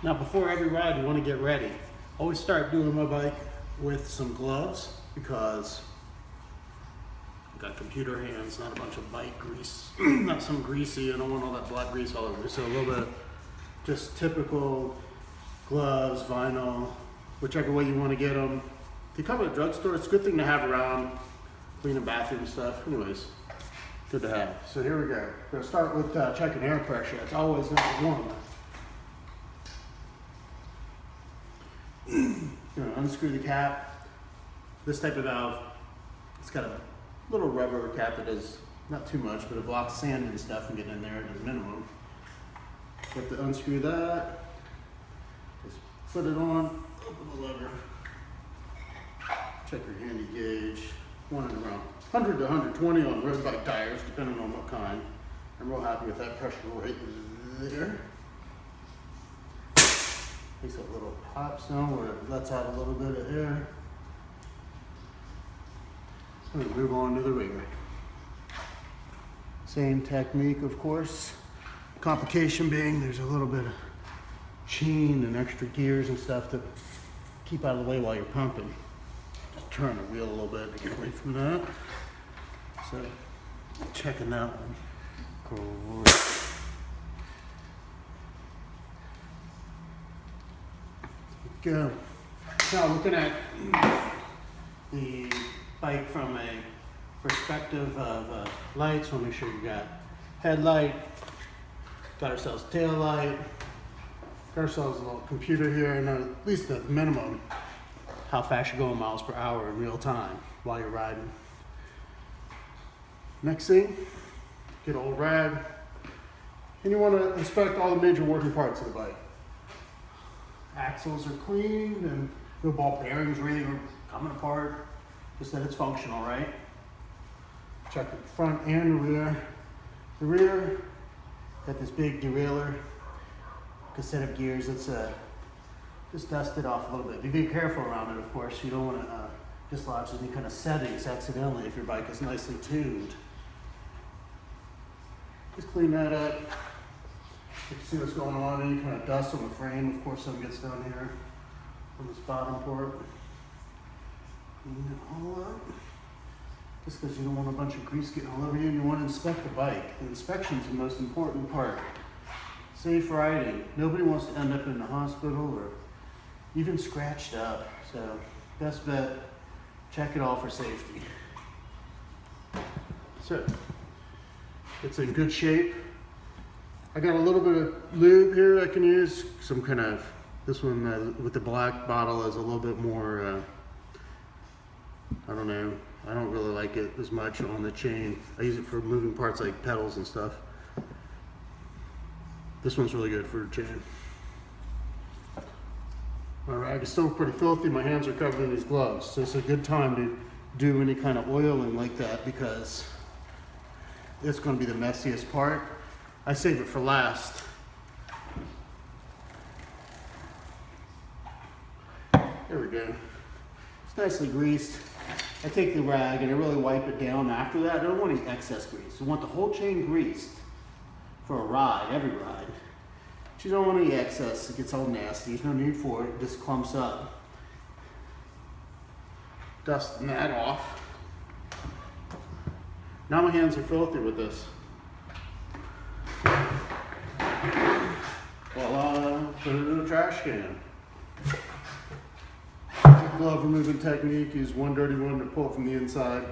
Now before every ride you want to get ready. Always start doing my bike with some gloves because I've got computer hands, not a bunch of bike grease, not some greasy, I don't want all that black grease all over. So a little bit just typical gloves, vinyl, whichever way you want to get them. If you come to a drugstore, it's a good thing to have around, cleaning bathroom stuff. Anyways, good to have. So here we go. We're going to start with checking air pressure. It's always number one. Unscrew the cap. This type of valve, it's got a little rubber cap that does not too much, but it blocks sand and stuff from getting in there at a minimum. You have to unscrew that. Just put it on, open the lever. Check your handy gauge. One and around 100 to 120 on road bike tires, depending on what kind. I'm real happy with that pressure right there. Makes a little pop sound where it lets out a little bit of air. I'm gonna move on to the rigger. Same technique, of course. Complication being there's a little bit of chain and extra gears and stuff to keep out of the way while you're pumping. Just turn the wheel a little bit to get away from that. So, checking that one. Great. Go. Now looking at the bike from a perspective of lights, we'll make sure you got headlight, got ourselves tail light, got ourselves a little computer here, and at least the minimum how fast you're going miles per hour in real time while you're riding. Next thing, get an old rag, and you want to inspect all the major working parts of the bike. Axles are cleaned and no ball bearings or anything are coming apart, just that it's functional, right? Check the front and the rear. The rear, got this big derailleur, cassette of gears. It's just dust it off a little bit. Be very careful around it, of course. You don't want to dislodge any kind of settings accidentally if your bike is nicely tuned. Just clean that up. You can see what's going on. Any kind of dust on the frame, of course, some gets down here on this bottom port. Clean it all up. Just because you don't want a bunch of grease getting all over you, and you want to inspect the bike. The inspection is the most important part. Safe riding. Nobody wants to end up in the hospital or even scratched up. So, best bet, check it all for safety. So, it's in good shape. I got a little bit of lube here I can use. Some kind of, this one with the black bottle is a little bit more, I don't know, I don't really like it as much on the chain. I use it for moving parts like pedals and stuff. This one's really good for the chain. My rag is still pretty filthy. My hands are covered in these gloves. So it's a good time to do any kind of oiling like that because it's going to be the messiest part. I save it for last. There we go. It's nicely greased. I take the rag and I really wipe it down after that. I don't want any excess grease. I want the whole chain greased for a ride, every ride. But you don't want any excess. It gets all nasty. There's no need for it. It just clumps up. Dusting that off. Now my hands are filthy with this. Voila, put it in a trash can. Glove removing technique, use one dirty one to pull it from the inside.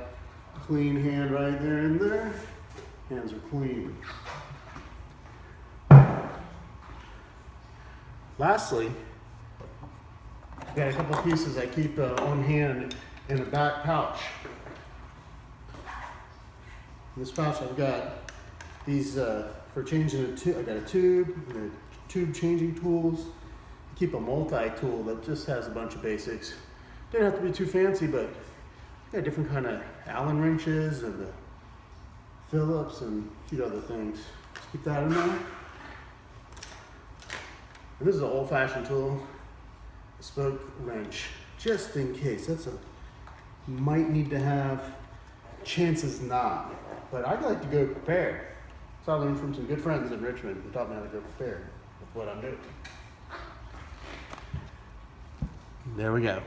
Clean hand right there and there. Hands are clean. Lastly, I've got a couple of pieces I keep on hand in a back pouch. In this pouch I've got these for changing a tube. I've got a tube, the tube changing tools. I keep a multi-tool that just has a bunch of basics. Don't have to be too fancy, but got different kind of Allen wrenches and the Phillips and a few other things. Just keep that in there. And this is an old-fashioned tool, a spoke wrench, just in case. That's a might need to have, chances not. But I'd like to go prepared. So I learned from some good friends in Richmond who taught me how to go prepared with what I'm doing. There we go.